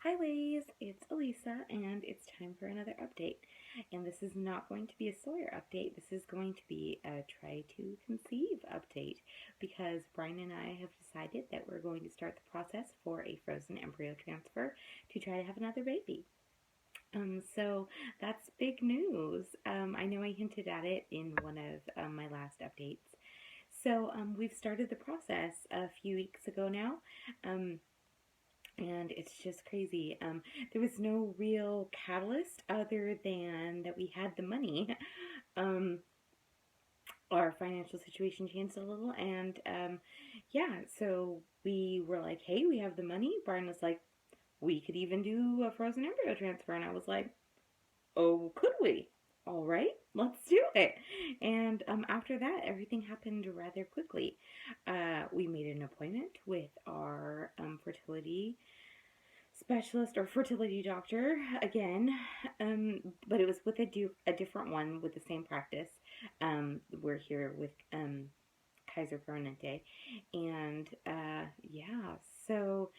Hi ladies, it's Elisa and it's time for another update. And this is not going to be a Sawyer update, this is going to be a try to conceive update because Brian and I have decided that we're going to start the process for a frozen embryo transfer to try to have another baby. So that's big news. I know I hinted at it in one of my last updates. So we've started the process a few weeks ago now. Um, and it's just crazy. There was no real catalyst other than that we had the money. Um, our financial situation changed a little, and yeah, so we were like, hey, we have the money. Brian was like, we could even do a frozen embryo transfer, and I was like, oh, could we? All right, let's do it. And after that, everything happened rather quickly. We made an appointment with our fertility specialist or fertility doctor again, but it was with a different one with the same practice. We're here with Kaiser Permanente, and yeah, so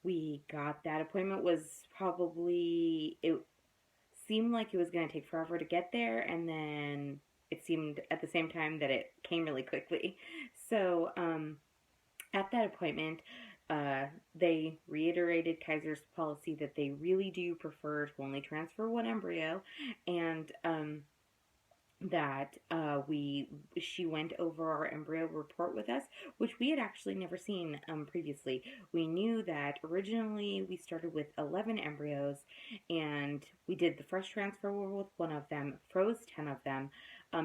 we got that appointment. Was probably it seemed like it was going to take forever to get there, and then it seemed at the same time that it came really quickly. So at that appointment, they reiterated Kaiser's policy that they really do prefer to only transfer one embryo, and that she went over our embryo report with us, which we had actually never seen previously. We knew that originally we started with 11 embryos, and we did the fresh transfer with one of them, froze 10 of them.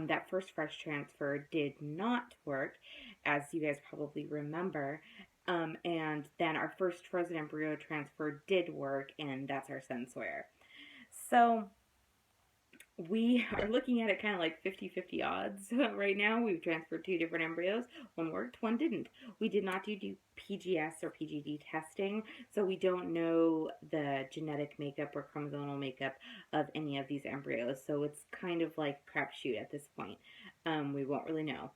That first fresh transfer did not work, as you guys probably remember. And then our first frozen embryo transfer did work, and that's our son Sawyer. So we are looking at it kind of like 50-50 odds right now. We've transferred two different embryos. One worked, one didn't. We did not do PGS or PGD testing, so we don't know the genetic makeup or chromosomal makeup of any of these embryos. So it's kind of like crapshoot at this point. We won't really know.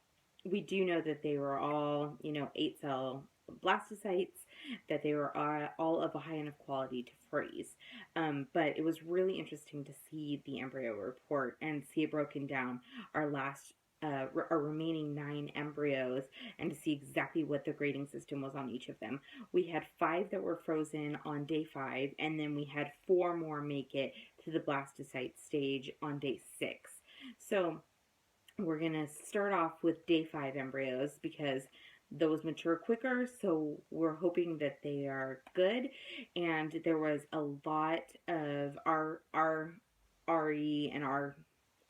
We do know that they were all, 8-cell blastocytes, that they were all of a high enough quality to freeze. But it was really interesting to see the embryo report and see it broken down, our last, our remaining 9 embryos, and to see exactly what the grading system was on each of them. We had 5 that were frozen on day 5, and then we had 4 more make it to the blastocyte stage on day 6. So we're going to start off with day 5 embryos because those mature quicker, so we're hoping that they are good. And there was a lot of our RE and our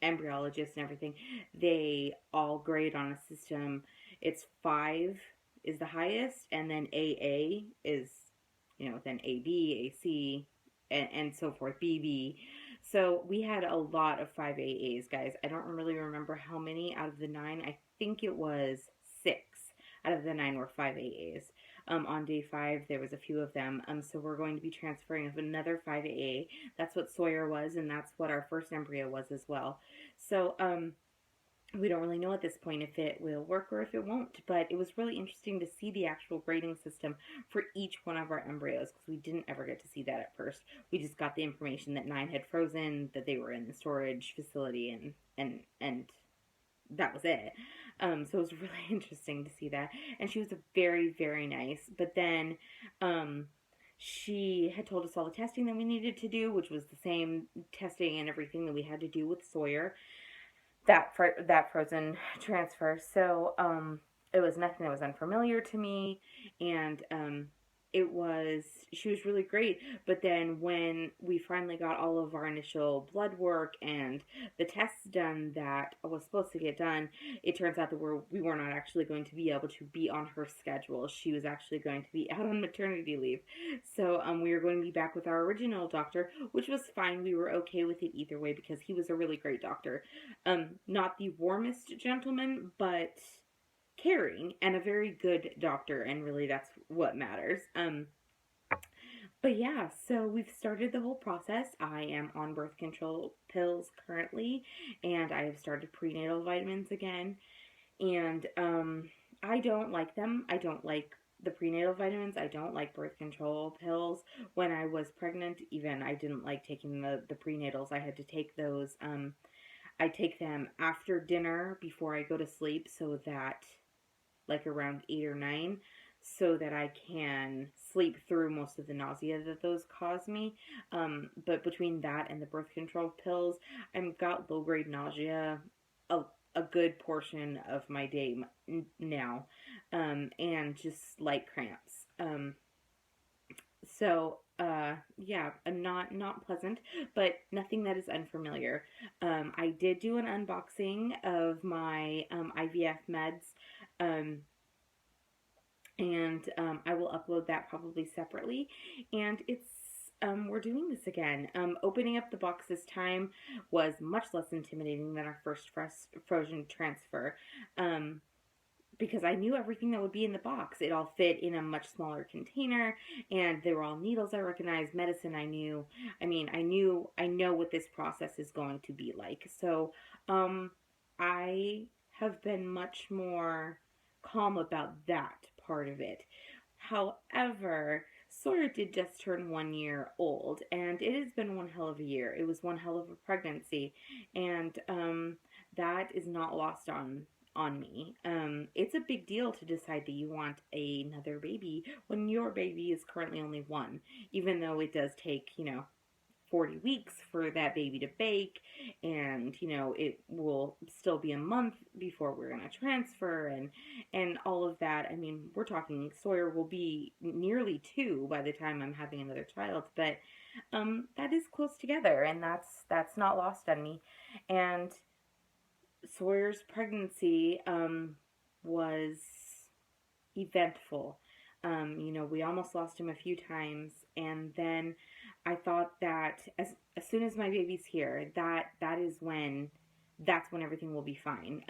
embryologists and everything, they all grade on a system. It's 5 is the highest, and then AA is, then AB, AC, and so forth, BB. So we had a lot of 5 AAs, guys. I don't really remember how many out of the 9. I think it was 6 out of the 9 were 5 AAs. On day 5, there was a few of them. So we're going to be transferring of another 5 AA. That's what Sawyer was, and that's what our first embryo was as well. So we don't really know at this point if it will work or if it won't, but it was really interesting to see the actual grading system for each one of our embryos because we didn't ever get to see that at first. We just got the information that 9 had frozen, that they were in the storage facility, and that was it. So it was really interesting to see that. And she was very, very nice. But then she had told us all the testing that we needed to do, which was the same testing and everything that we had to do with Sawyer, that frozen transfer. So it was nothing that was unfamiliar to me, and she was really great. But then when we finally got all of our initial blood work and the tests done that was supposed to get done, it turns out that we were not actually going to be able to be on her schedule. She was actually going to be out on maternity leave. So we were going to be back with our original doctor, which was fine. We were okay with it either way because he was a really great doctor. Not the warmest gentleman, but caring and a very good doctor, and really that's what matters. But yeah, so we've started the whole process. I am on birth control pills currently, and I have started prenatal vitamins again. And I don't like them. I don't like the prenatal vitamins. I don't like birth control pills. When I was pregnant, even I didn't like taking the prenatals. I had to take those. I take them after dinner before I go to sleep, so that like around 8 or 9, so that I can sleep through most of the nausea that those cause me. But between that and the birth control pills, I've got low grade nausea a, a good portion of my day now, and just light cramps. Yeah, not pleasant, but nothing that is unfamiliar. I did do an unboxing of my IVF meds. Um, and I will upload that probably separately. And we're doing this again. Opening up the box this time was much less intimidating than our first frozen transfer. Because I knew everything that would be in the box. It all fit in a much smaller container, and they were all needles I recognized, medicine I knew. I know what this process is going to be like. So, I have been much more calm about that part of it. However, Sawyer did just turn 1 year old, and it has been one hell of a year. It was one hell of a pregnancy, and that is not lost on me. It's a big deal to decide that you want another baby when your baby is currently only one, even though it does take, 40 weeks for that baby to bake, and it will still be a month before we're going to transfer, and all of that. I mean, we're talking Sawyer will be nearly 2 by the time I'm having another child, but that is close together, and that's not lost on me. And Sawyer's pregnancy was eventful. We almost lost him a few times, and then I thought that as soon as my baby's here, that's when everything will be fine.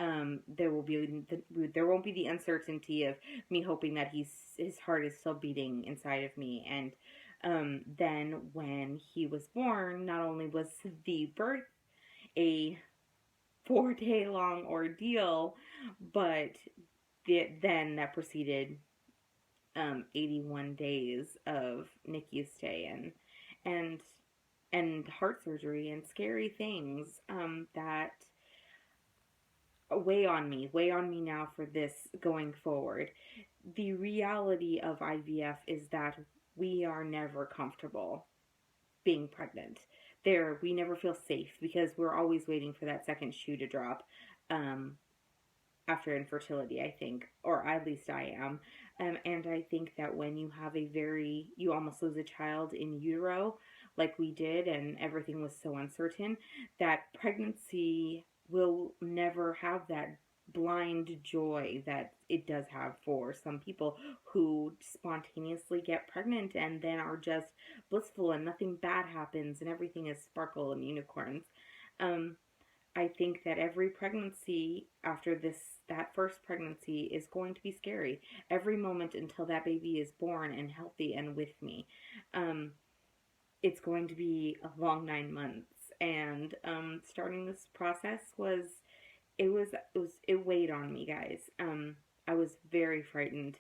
There won't be the uncertainty of me hoping that his heart is still beating inside of me. And then when he was born, not only was the birth a 4-day long ordeal, but then that preceded 81 days of NICU stay and and heart surgery and scary things that weigh on me now for this going forward. The reality of IVF is that we are never comfortable being pregnant. We never feel safe because we're always waiting for that second shoe to drop. After infertility, I think, or at least I am. And I think that when you have you almost lose a child in utero, like we did, and everything was so uncertain, that pregnancy will never have that blind joy that it does have for some people who spontaneously get pregnant and then are just blissful and nothing bad happens and everything is sparkle and unicorns. I think that every pregnancy after that first pregnancy is going to be scary. Every moment until that baby is born and healthy and with me. It's going to be a long 9 months. And starting this process it weighed on me, guys. I was very frightened.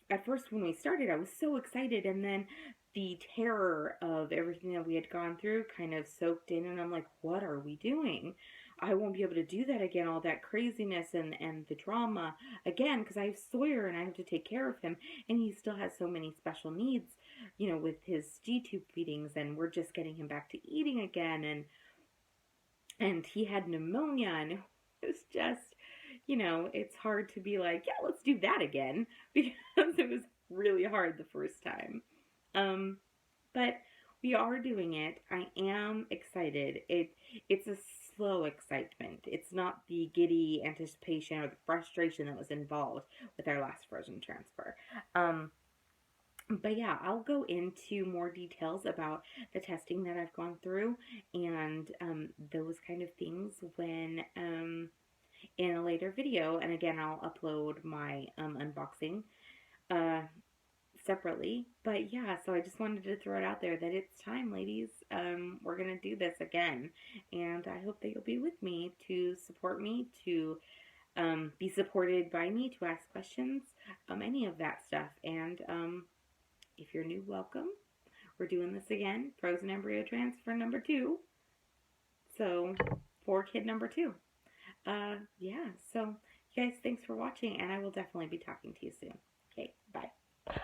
At first when we started, I was so excited, and then the terror of everything that we had gone through kind of soaked in, and I'm like, what are we doing? I won't be able to do that again, all that craziness and the drama again, because I have Sawyer and I have to take care of him, and he still has so many special needs, with his G-tube feedings, and we're just getting him back to eating again, and he had pneumonia, and it was just, it's hard to be like, yeah, let's do that again, because it was really hard the first time. But we are doing it. I am excited. It's a slow excitement. It's not the giddy anticipation or the frustration that was involved with our last frozen transfer. But yeah, I'll go into more details about the testing that I've gone through and those kind of things when in a later video. And again, I'll upload my unboxing separately. But yeah, so I just wanted to throw it out there that it's time, ladies. We're gonna do this again, and I hope that you'll be with me to support me, to be supported by me to ask questions, any of that stuff. And if you're new, welcome. We're doing this again, frozen embryo transfer number 2. So, for kid number 2. Yeah, so you guys, thanks for watching, and I will definitely be talking to you soon.